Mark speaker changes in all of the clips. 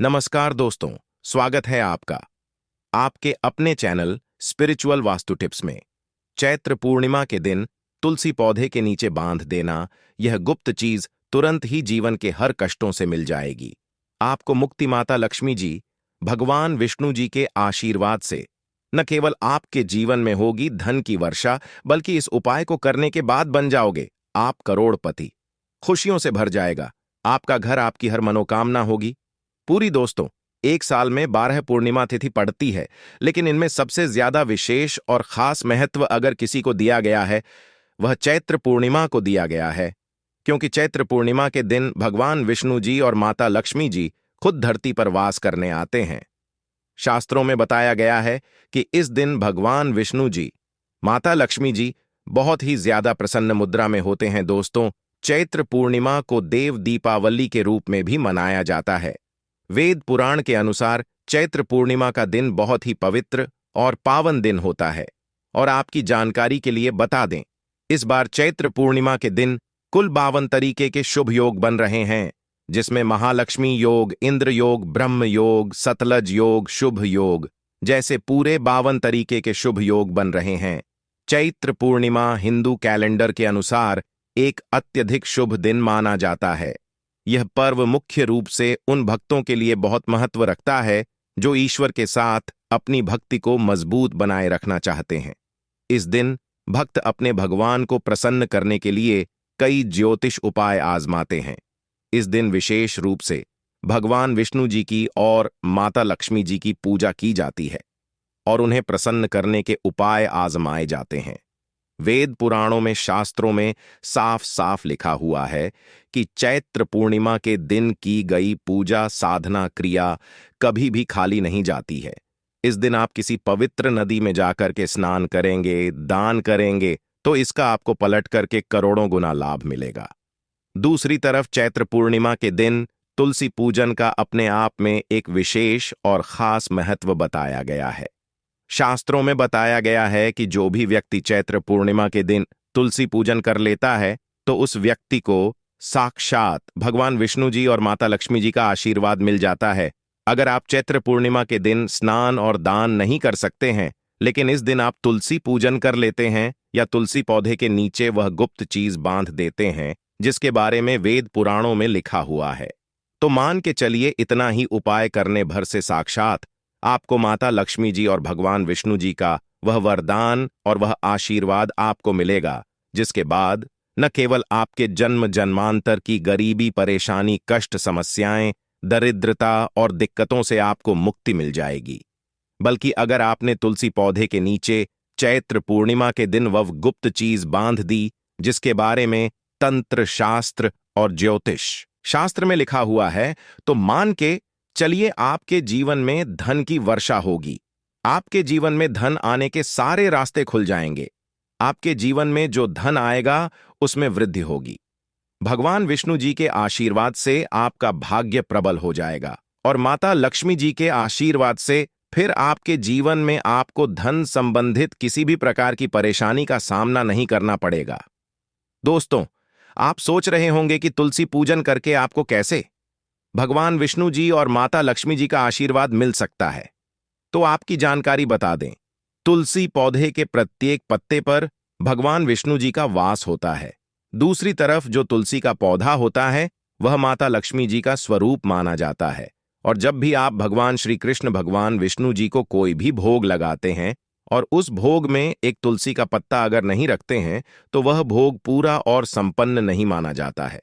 Speaker 1: नमस्कार दोस्तों, स्वागत है आपका आपके अपने चैनल स्पिरिचुअल वास्तु टिप्स में। चैत्र पूर्णिमा के दिन तुलसी पौधे के नीचे बांध देना, यह गुप्त चीज तुरंत ही जीवन के हर कष्टों से मिल जाएगी। आपको मुक्ति माता लक्ष्मी जी, भगवान विष्णु जी के आशीर्वाद से न केवल आपके जीवन में होगी धन की वर्षा, बल्कि इस उपाय को करने के बाद बन जाओगे आप करोड़पति। खुशियों से भर जाएगा आपका घर, आपकी हर मनोकामना होगी पूरी। दोस्तों, एक साल में 12 पूर्णिमा तिथि पड़ती है, लेकिन इनमें सबसे ज्यादा विशेष और खास महत्व अगर किसी को दिया गया है, वह चैत्र पूर्णिमा को दिया गया है। क्योंकि चैत्र पूर्णिमा के दिन भगवान विष्णु जी और माता लक्ष्मी जी खुद धरती पर वास करने आते हैं। शास्त्रों में बताया गया है कि इस दिन भगवान विष्णु जी, माता लक्ष्मी जी बहुत ही ज्यादा प्रसन्न मुद्रा में होते हैं। दोस्तों, चैत्र पूर्णिमा को देव दीपावली के रूप में भी मनाया जाता है। वेद पुराण के अनुसार चैत्र पूर्णिमा का दिन बहुत ही पवित्र और पावन दिन होता है। और आपकी जानकारी के लिए बता दें, इस बार चैत्र पूर्णिमा के दिन कुल 52 तरीके के शुभ योग बन रहे हैं, जिसमें महालक्ष्मी योग, इंद्र योग, ब्रह्म योग, सतलज योग, शुभ योग जैसे पूरे 52 तरीके के शुभ योग बन रहे हैं। चैत्र पूर्णिमा हिंदू कैलेंडर के अनुसार एक अत्यधिक शुभ दिन माना जाता है। यह पर्व मुख्य रूप से उन भक्तों के लिए बहुत महत्व रखता है जो ईश्वर के साथ अपनी भक्ति को मजबूत बनाए रखना चाहते हैं। इस दिन भक्त अपने भगवान को प्रसन्न करने के लिए कई ज्योतिष उपाय आजमाते हैं। इस दिन विशेष रूप से भगवान विष्णु जी की और माता लक्ष्मी जी की पूजा की जाती है और उन्हें प्रसन्न करने के उपाय आजमाए जाते हैं। वेद पुराणों में, शास्त्रों में साफ साफ लिखा हुआ है कि चैत्र पूर्णिमा के दिन की गई पूजा, साधना, क्रिया कभी भी खाली नहीं जाती है। इस दिन आप किसी पवित्र नदी में जाकर के स्नान करेंगे, दान करेंगे, तो इसका आपको पलट करके करोड़ों गुना लाभ मिलेगा। दूसरी तरफ चैत्र पूर्णिमा के दिन तुलसी पूजन का अपने आप में एक विशेष और खास महत्व बताया गया है। शास्त्रों में बताया गया है कि जो भी व्यक्ति चैत्र पूर्णिमा के दिन तुलसी पूजन कर लेता है, तो उस व्यक्ति को साक्षात भगवान विष्णु जी और माता लक्ष्मी जी का आशीर्वाद मिल जाता है। अगर आप चैत्र पूर्णिमा के दिन स्नान और दान नहीं कर सकते हैं, लेकिन इस दिन आप तुलसी पूजन कर लेते हैं या तुलसी पौधे के नीचे वह गुप्त चीज बांध देते हैं जिसके बारे में वेद पुराणों में लिखा हुआ है, तो मान के चलिए इतना ही उपाय करने भर से साक्षात आपको माता लक्ष्मी जी और भगवान विष्णु जी का वह वरदान और वह आशीर्वाद आपको मिलेगा, जिसके बाद न केवल आपके जन्म जन्मांतर की गरीबी, परेशानी, कष्ट, समस्याएं, दरिद्रता और दिक्कतों से आपको मुक्ति मिल जाएगी, बल्कि अगर आपने तुलसी पौधे के नीचे चैत्र पूर्णिमा के दिन वह गुप्त चीज बांध दी जिसके बारे में तंत्र शास्त्र और ज्योतिष शास्त्र में लिखा हुआ है, तो मान के चलिए आपके जीवन में धन की वर्षा होगी। आपके जीवन में धन आने के सारे रास्ते खुल जाएंगे। आपके जीवन में जो धन आएगा उसमें वृद्धि होगी। भगवान विष्णु जी के आशीर्वाद से आपका भाग्य प्रबल हो जाएगा और माता लक्ष्मी जी के आशीर्वाद से फिर आपके जीवन में आपको धन संबंधित किसी भी प्रकार की परेशानी का सामना नहीं करना पड़ेगा। दोस्तों, आप सोच रहे होंगे कि तुलसी पूजन करके आपको कैसे भगवान विष्णु जी और माता लक्ष्मी जी का आशीर्वाद मिल सकता है। तो आपकी जानकारी बता दें, तुलसी पौधे के प्रत्येक पत्ते पर भगवान विष्णु जी का वास होता है। दूसरी तरफ जो तुलसी का पौधा होता है वह माता लक्ष्मी जी का स्वरूप माना जाता है। और जब भी आप भगवान श्री कृष्ण, भगवान विष्णु जी को कोई भी भोग लगाते हैं और उस भोग में एक तुलसी का पत्ता अगर नहीं रखते हैं, तो वह भोग पूरा और संपन्न नहीं माना जाता है।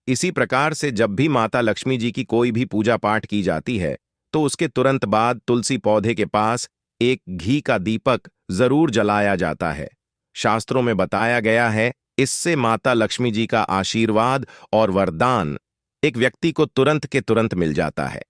Speaker 1: इसी प्रकार से जब भी माता लक्ष्मी जी की कोई भी पूजा पाठ की जाती है, तो उसके तुरंत बाद तुलसी पौधे के पास एक घी का दीपक जरूर जलाया जाता है। शास्त्रों में बताया गया है, इससे माता लक्ष्मी जी का आशीर्वाद और वरदान एक व्यक्ति को तुरंत के तुरंत मिल जाता है।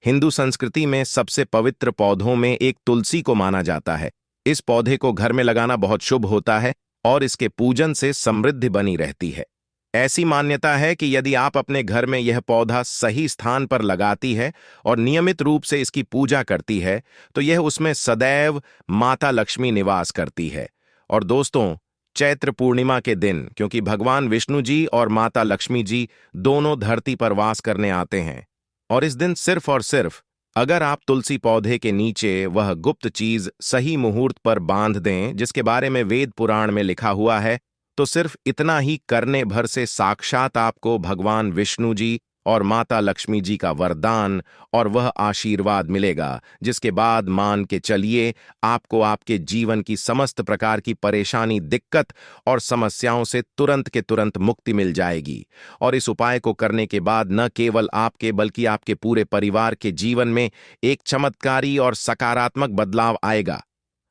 Speaker 1: हिंदू संस्कृति में सबसे पवित्र पौधों में एक तुलसी को माना जाता है। इस पौधे को घर में लगाना बहुत शुभ होता है और इसके पूजन से समृद्धि बनी रहती है। ऐसी मान्यता है कि यदि आप अपने घर में यह पौधा सही स्थान पर लगाती है और नियमित रूप से इसकी पूजा करती है, तो यह उसमें सदैव माता लक्ष्मी निवास करती है। और दोस्तों, चैत्र पूर्णिमा के दिन क्योंकि भगवान विष्णु जी और माता लक्ष्मी जी दोनों धरती पर वास करने आते हैं, और इस दिन सिर्फ और सिर्फ अगर आप तुलसी पौधे के नीचे वह गुप्त चीज सही मुहूर्त पर बांध दें जिसके बारे में वेद पुराण में लिखा हुआ है, तो सिर्फ इतना ही करने भर से साक्षात आपको भगवान विष्णु जी और माता लक्ष्मी जी का वरदान और वह आशीर्वाद मिलेगा, जिसके बाद मान के चलिए आपको आपके जीवन की समस्त प्रकार की परेशानी, दिक्कत और समस्याओं से तुरंत के तुरंत मुक्ति मिल जाएगी। और इस उपाय को करने के बाद न केवल आपके बल्कि आपके पूरे परिवार के जीवन में एक चमत्कारी और सकारात्मक बदलाव आएगा।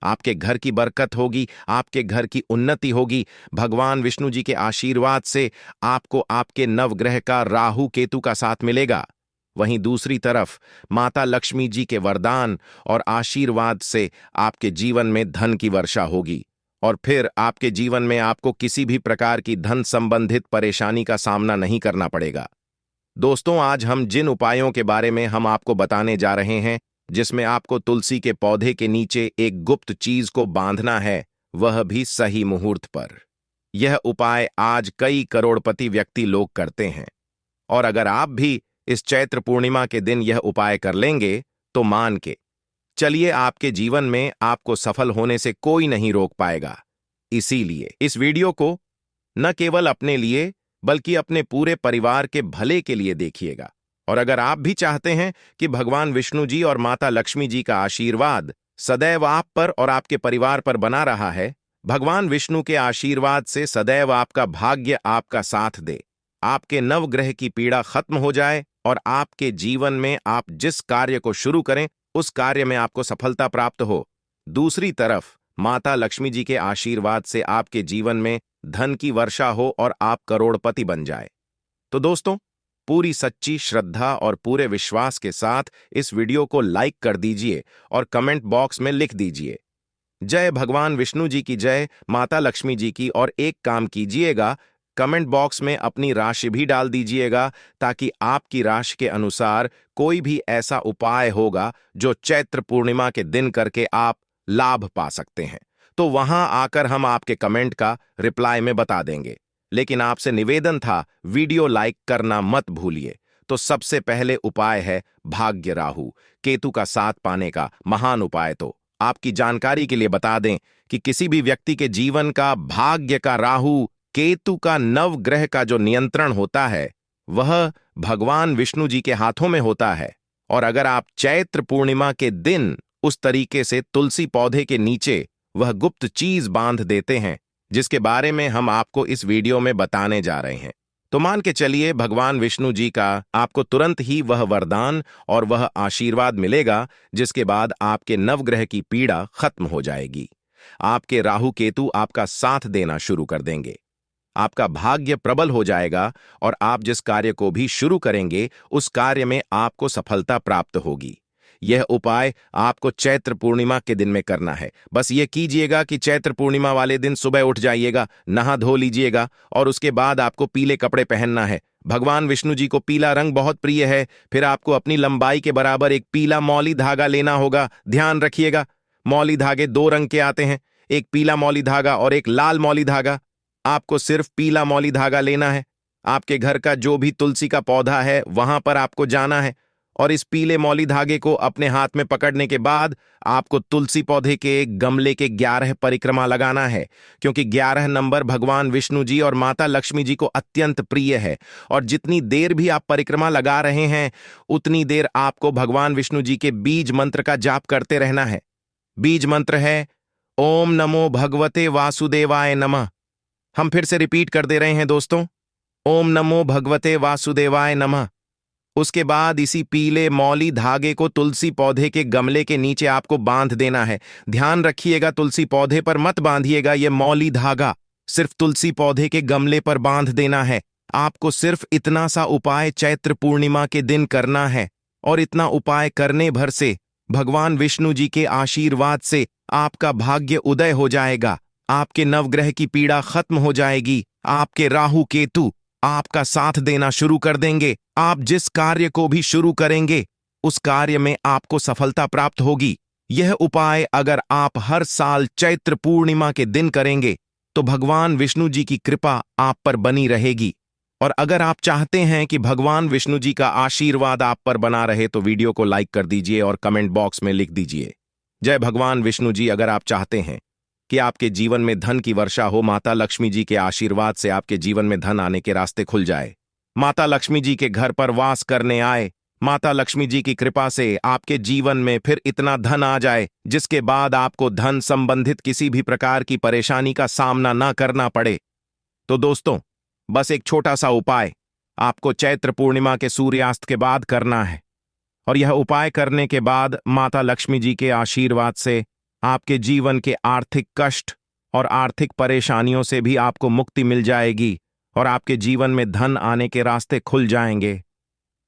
Speaker 1: आपके घर की बरकत होगी, आपके घर की उन्नति होगी। भगवान विष्णु जी के आशीर्वाद से आपको आपके नवग्रह का राहु केतु का साथ मिलेगा। वहीं दूसरी तरफ माता लक्ष्मी जी के वरदान और आशीर्वाद से आपके जीवन में धन की वर्षा होगी और फिर आपके जीवन में आपको किसी भी प्रकार की धन संबंधित परेशानी का सामना नहीं करना पड़ेगा। दोस्तों, आज हम जिन उपायों के बारे में हम आपको बताने जा रहे हैं, जिसमें आपको तुलसी के पौधे के नीचे एक गुप्त चीज को बांधना है, वह भी सही मुहूर्त पर। यह उपाय आज कई करोड़पति व्यक्ति लोग करते हैं और अगर आप भी इस चैत्र पूर्णिमा के दिन यह उपाय कर लेंगे तो मान के चलिए आपके जीवन में आपको सफल होने से कोई नहीं रोक पाएगा। इसीलिए इस वीडियो को न केवल अपने लिए बल्कि अपने पूरे परिवार के भले के लिए देखिएगा। और अगर आप भी चाहते हैं कि भगवान विष्णु जी और माता लक्ष्मी जी का आशीर्वाद सदैव आप पर और आपके परिवार पर बना रहा है, भगवान विष्णु के आशीर्वाद से सदैव आपका भाग्य आपका साथ दे, आपके नवग्रह की पीड़ा खत्म हो जाए और आपके जीवन में आप जिस कार्य को शुरू करें उस कार्य में आपको सफलता प्राप्त हो, दूसरी तरफ माता लक्ष्मी जी के आशीर्वाद से आपके जीवन में धन की वर्षा हो और आप करोड़पति बन जाए, तो दोस्तों पूरी सच्ची श्रद्धा और पूरे विश्वास के साथ इस वीडियो को लाइक कर दीजिए और कमेंट बॉक्स में लिख दीजिए जय भगवान विष्णु जी की, जय माता लक्ष्मी जी की। और एक काम कीजिएगा, कमेंट बॉक्स में अपनी राशि भी डाल दीजिएगा ताकि आपकी राशि के अनुसार कोई भी ऐसा उपाय होगा जो चैत्र पूर्णिमा के दिन करके आप लाभ पा सकते हैं, तो वहां आकर हम आपके कमेंट का रिप्लाई में बता देंगे। लेकिन आपसे निवेदन था, वीडियो लाइक करना मत भूलिए। तो सबसे पहले उपाय है भाग्य राहु केतु का साथ पाने का महान उपाय। तो आपकी जानकारी के लिए बता दें कि किसी भी व्यक्ति के जीवन का भाग्य का राहु केतु का नवग्रह का जो नियंत्रण होता है वह भगवान विष्णु जी के हाथों में होता है। और अगर आप चैत्र पूर्णिमा के दिन उस तरीके से तुलसी पौधे के नीचे वह गुप्त चीज बांध देते हैं जिसके बारे में हम आपको इस वीडियो में बताने जा रहे हैं, तो मान के चलिए भगवान विष्णु जी का आपको तुरंत ही वह वरदान और वह आशीर्वाद मिलेगा जिसके बाद आपके नवग्रह की पीड़ा खत्म हो जाएगी। आपके राहु केतु आपका साथ देना शुरू कर देंगे, आपका भाग्य प्रबल हो जाएगा और आप जिस कार्य को भी शुरू करेंगे उस कार्य में आपको सफलता प्राप्त होगी। यह उपाय आपको चैत्र पूर्णिमा के दिन में करना है। बस ये कीजिएगा कि चैत्र पूर्णिमा वाले दिन सुबह उठ जाइएगा, नहा धो लीजिएगा और उसके बाद आपको पीले कपड़े पहनना है। भगवान विष्णु जी को पीला रंग बहुत प्रिय है। फिर आपको अपनी लंबाई के बराबर एक पीला मौली धागा लेना होगा। ध्यान रखिएगा, मौली धागे दो रंग के आते हैं, एक पीला मौली धागा और एक लाल मौली धागा। आपको सिर्फ पीला मौली धागा लेना है। आपके घर का जो भी तुलसी का पौधा है वहां पर आपको जाना है और इस पीले मौली धागे को अपने हाथ में पकड़ने के बाद आपको तुलसी पौधे के एक गमले के 11 परिक्रमा लगाना है, क्योंकि 11 नंबर भगवान विष्णु जी और माता लक्ष्मी जी को अत्यंत प्रिय है। और जितनी देर भी आप परिक्रमा लगा रहे हैं उतनी देर आपको भगवान विष्णु जी के बीज मंत्र का जाप करते रहना है। बीज मंत्र है ओम नमो भगवते वासुदेवाय नमः। हम फिर से रिपीट कर दे रहे हैं दोस्तों, ओम नमो भगवते वासुदेवाय नमः। उसके बाद इसी पीले मौली धागे को तुलसी पौधे के गमले के नीचे आपको बांध देना है। ध्यान रखिएगा, तुलसी पौधे पर मत बांधिएगा, यह मौली धागा सिर्फ तुलसी पौधे के गमले पर बांध देना है। आपको सिर्फ इतना सा उपाय चैत्र पूर्णिमा के दिन करना है और इतना उपाय करने भर से भगवान विष्णु जी के आशीर्वाद से आपका भाग्य उदय हो जाएगा, आपके नवग्रह की पीड़ा खत्म हो जाएगी, आपके राहु केतु आपका साथ देना शुरू कर देंगे। आप जिस कार्य को भी शुरू करेंगे उस कार्य में आपको सफलता प्राप्त होगी। यह उपाय अगर आप हर साल चैत्र पूर्णिमा के दिन करेंगे तो भगवान विष्णु जी की कृपा आप पर बनी रहेगी। और अगर आप चाहते हैं कि भगवान विष्णु जी का आशीर्वाद आप पर बना रहे तो वीडियो को लाइक कर दीजिए और कमेंट बॉक्स में लिख दीजिए जय भगवान विष्णु जी। अगर आप चाहते हैं कि आपके जीवन में धन की वर्षा हो, माता लक्ष्मी जी के आशीर्वाद से आपके जीवन में धन आने के रास्ते खुल जाए, माता लक्ष्मी जी के घर पर वास करने आए, माता लक्ष्मी जी की कृपा से आपके जीवन में फिर इतना धन आ जाए जिसके बाद आपको धन संबंधित किसी भी प्रकार की परेशानी का सामना ना करना पड़े, तो दोस्तों बस एक छोटा सा उपाय आपको चैत्र पूर्णिमा के सूर्यास्त के बाद करना है। और यह उपाय करने के बाद माता लक्ष्मी जी के आशीर्वाद से आपके जीवन के आर्थिक कष्ट और आर्थिक परेशानियों से भी आपको मुक्ति मिल जाएगी और आपके जीवन में धन आने के रास्ते खुल जाएंगे।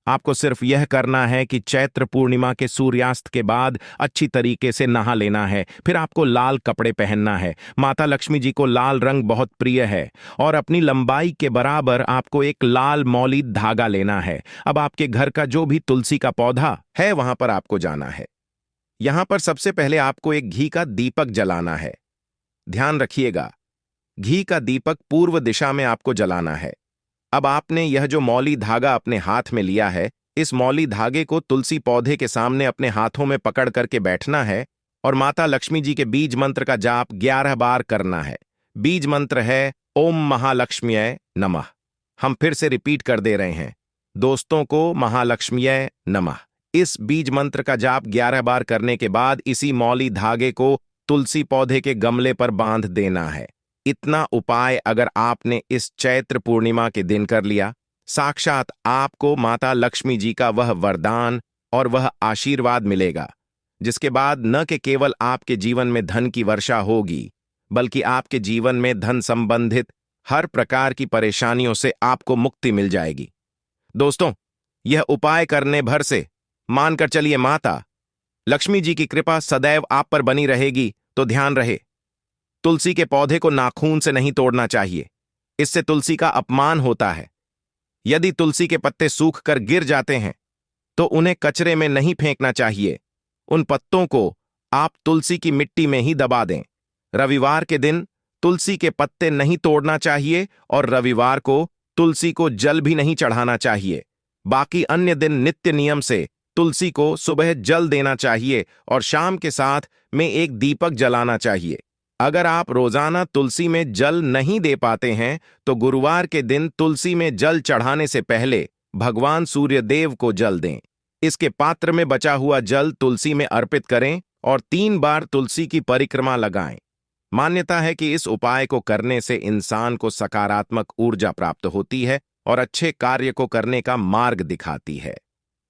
Speaker 1: आपको सिर्फ यह करना है कि चैत्र पूर्णिमा के सूर्यास्त के बाद अच्छी तरीके से नहा लेना है। फिर आपको लाल कपड़े पहनना है। माता लक्ष्मी जी को लाल रंग बहुत प्रिय है और अपनी लंबाई के बराबर आपको एक लाल मौली धागा लेना है। अब आपके घर का जो भी तुलसी का पौधा है वहां पर आपको जाना है। यहां पर सबसे पहले आपको एक घी का दीपक जलाना है। ध्यान रखिएगा, घी का दीपक पूर्व दिशा में आपको जलाना है। अब आपने यह जो मौली धागा अपने हाथ में लिया है, इस मौली धागे को तुलसी पौधे के सामने अपने हाथों में पकड़ करके बैठना है और माता लक्ष्मी जी के बीज मंत्र का जाप 11 बार करना है। बीज मंत्र है ओम महालक्ष्म्यै नमः। हम फिर से रिपीट कर दे रहे हैं दोस्तों को, महालक्ष्म्यै नमः। इस बीज मंत्र का जाप 11 बार करने के बाद इसी मौली धागे को तुलसी पौधे के गमले पर बांध देना है। इतना उपाय अगर आपने इस चैत्र पूर्णिमा के दिन कर लिया, साक्षात आपको माता लक्ष्मी जी का वह वरदान और वह आशीर्वाद मिलेगा, जिसके बाद न कि केवल आपके जीवन में धन की वर्षा होगी, बल्कि आपके जीवन में धन संबंधित हर प्रकार की परेशानियों से आपको मुक्ति मिल जाएगी। दोस्तों, यह उपाय करने भर से मानकर चलिए माता लक्ष्मी जी की कृपा सदैव आप पर बनी रहेगी। तो ध्यान रहे, तुलसी के पौधे को नाखून से नहीं तोड़ना चाहिए, इससे तुलसी का अपमान होता है। यदि तुलसी के पत्ते सूख कर गिर जाते हैं तो उन्हें कचरे में नहीं फेंकना चाहिए, उन पत्तों को आप तुलसी की मिट्टी में ही दबा दें। रविवार के दिन तुलसी के पत्ते नहीं तोड़ना चाहिए और रविवार को तुलसी को जल भी नहीं चढ़ाना चाहिए। बाकी अन्य दिन नित्य नियम से तुलसी को सुबह जल देना चाहिए और शाम के साथ में एक दीपक जलाना चाहिए। अगर आप रोजाना तुलसी में जल नहीं दे पाते हैं तो गुरुवार के दिन तुलसी में जल चढ़ाने से पहले भगवान सूर्य देव को जल दें। इसके पात्र में बचा हुआ जल तुलसी में अर्पित करें और 3 बार तुलसी की परिक्रमा लगाएं। मान्यता है कि इस उपाय को करने से इंसान को सकारात्मक ऊर्जा प्राप्त होती है और अच्छे कार्य को करने का मार्ग दिखाती है।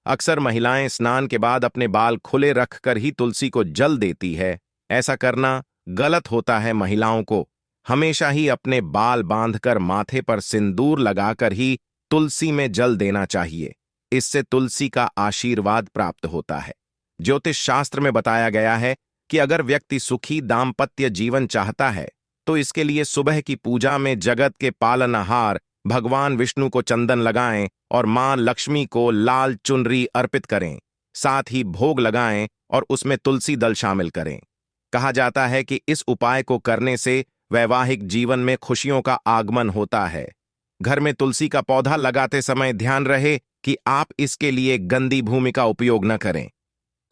Speaker 1: अक्सर महिलाएं स्नान के बाद अपने बाल खुले रखकर ही तुलसी को जल देती है। ऐसा करना गलत होता है। महिलाओं को हमेशा ही अपने बाल बांधकर माथे पर सिंदूर लगाकर ही तुलसी में जल देना चाहिए। इससे तुलसी का आशीर्वाद प्राप्त होता है। ज्योतिष शास्त्र में बताया गया है कि अगर व्यक्ति सुखी दाम्पत्य जीवन चाहता है तो इसके लिए सुबह की पूजा में जगत के पालनहार भगवान विष्णु को चंदन लगाएं और मां लक्ष्मी को लाल चुनरी अर्पित करें। साथ ही भोग लगाएं और उसमें तुलसी दल शामिल करें। कहा जाता है कि इस उपाय को करने से वैवाहिक जीवन में खुशियों का आगमन होता है। घर में तुलसी का पौधा लगाते समय ध्यान रहे कि आप इसके लिए गंदी भूमि का उपयोग न करें।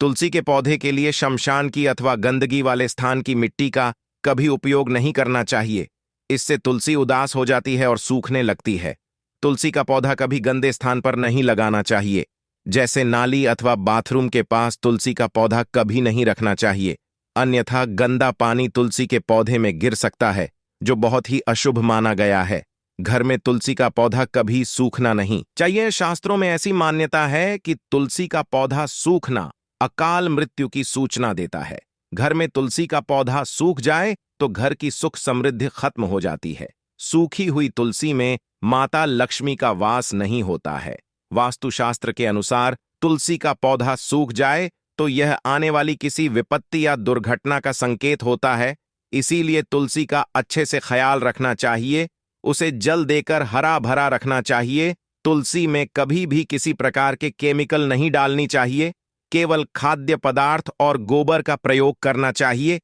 Speaker 1: तुलसी के पौधे के लिए शमशान की अथवा गंदगी वाले स्थान की मिट्टी का कभी उपयोग नहीं करना चाहिए। इससे तुलसी उदास हो जाती है और सूखने लगती है। तुलसी का पौधा कभी गंदे स्थान पर नहीं लगाना चाहिए, जैसे नाली अथवा बाथरूम के पास तुलसी का पौधा कभी नहीं रखना चाहिए, अन्यथा गंदा पानी तुलसी के पौधे में गिर सकता है, जो बहुत ही अशुभ माना गया है। घर में तुलसी का पौधा कभी सूखना नहीं चाहिए। शास्त्रों में ऐसी मान्यता है कि तुलसी का पौधा सूखना अकाल मृत्यु की सूचना देता है। घर में तुलसी का पौधा सूख जाए तो घर की सुख समृद्धि खत्म हो जाती है। सूखी हुई तुलसी में माता लक्ष्मी का वास नहीं होता है। वास्तुशास्त्र के अनुसार तुलसी का पौधा सूख जाए तो यह आने वाली किसी विपत्ति या दुर्घटना का संकेत होता है। इसीलिए तुलसी का अच्छे से ख्याल रखना चाहिए, उसे जल देकर हरा भरा रखना चाहिए। तुलसी में कभी भी किसी प्रकार के केमिकल नहीं डालनी चाहिए, केवल खाद्य पदार्थ और गोबर का प्रयोग करना चाहिए।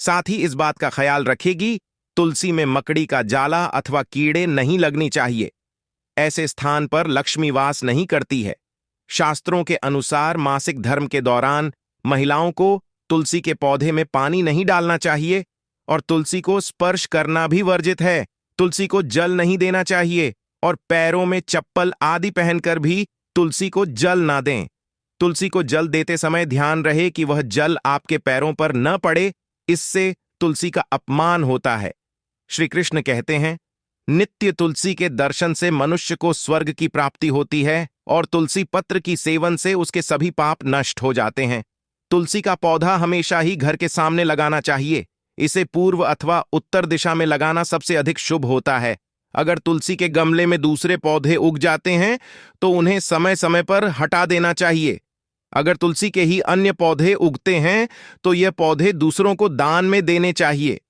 Speaker 1: साथ ही इस बात का ख्याल रखेगी तुलसी में मकड़ी का जाला अथवा कीड़े नहीं लगनी चाहिए। ऐसे स्थान पर लक्ष्मी वास नहीं करती है। शास्त्रों के अनुसार मासिक धर्म के दौरान महिलाओं को तुलसी के पौधे में पानी नहीं डालना चाहिए और तुलसी को स्पर्श करना भी वर्जित है। तुलसी को जल नहीं देना चाहिए और पैरों में चप्पल आदि पहनकर भी तुलसी को जल ना दें। तुलसी को जल देते समय ध्यान रहे कि वह जल आपके पैरों पर न पड़े, इससे तुलसी का अपमान होता है। श्री कृष्ण कहते हैं, नित्य तुलसी के दर्शन से मनुष्य को स्वर्ग की प्राप्ति होती है और तुलसी पत्र की सेवन से उसके सभी पाप नष्ट हो जाते हैं। तुलसी का पौधा हमेशा ही घर के सामने लगाना चाहिए। इसे पूर्व अथवा उत्तर दिशा में लगाना सबसे अधिक शुभ होता है। अगर तुलसी के गमले में दूसरे पौधे उग जाते हैं तो उन्हें समय समय पर हटा देना चाहिए। अगर तुलसी के ही अन्य पौधे उगते हैं तो यह पौधे दूसरों को दान में देने चाहिए।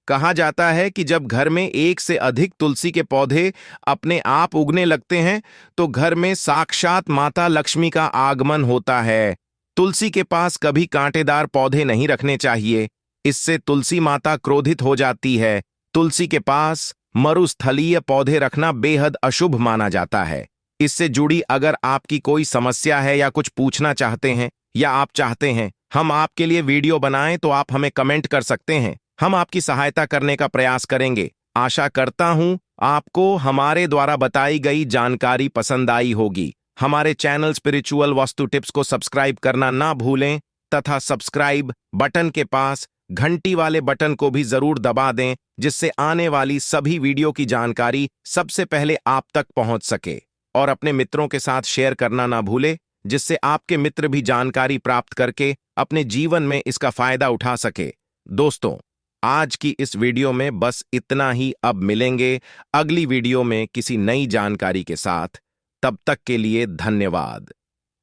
Speaker 1: कहा जाता है कि जब घर में एक से अधिक तुलसी के पौधे अपने आप उगने लगते हैं तो घर में साक्षात माता लक्ष्मी का आगमन होता है। तुलसी के पास कभी कांटेदार पौधे नहीं रखने चाहिए, इससे तुलसी माता क्रोधित हो जाती है। तुलसी के पास मरुस्थलीय पौधे रखना बेहद अशुभ माना जाता है। इससे जुड़ी अगर आपकी कोई समस्या है या कुछ पूछना चाहते हैं या आप चाहते हैं हम आपके लिए वीडियो बनाएं तो आप हमें कमेंट कर सकते हैं। हम आपकी सहायता करने का प्रयास करेंगे। आशा करता हूं आपको हमारे द्वारा बताई गई जानकारी पसंद आई होगी। हमारे चैनल स्पिरिचुअल वास्तु टिप्स को सब्सक्राइब करना ना भूलें तथा सब्सक्राइब बटन के पास घंटी वाले बटन को भी जरूर दबा दें, जिससे आने वाली सभी वीडियो की जानकारी सबसे पहले आप तक पहुंच सके। और अपने मित्रों के साथ शेयर करना ना भूले, जिससे आपके मित्र भी जानकारी प्राप्त करके अपने जीवन में इसका फायदा उठा सके। दोस्तों, आज की इस वीडियो में बस इतना ही। अब मिलेंगे अगली वीडियो में किसी नई जानकारी के साथ। तब तक के लिए धन्यवाद।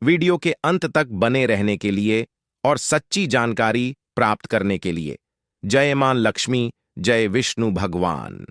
Speaker 1: वीडियो के अंत तक बने रहने के लिए और सच्ची जानकारी प्राप्त करने के लिए। जय मां लक्ष्मी, जय विष्णु भगवान।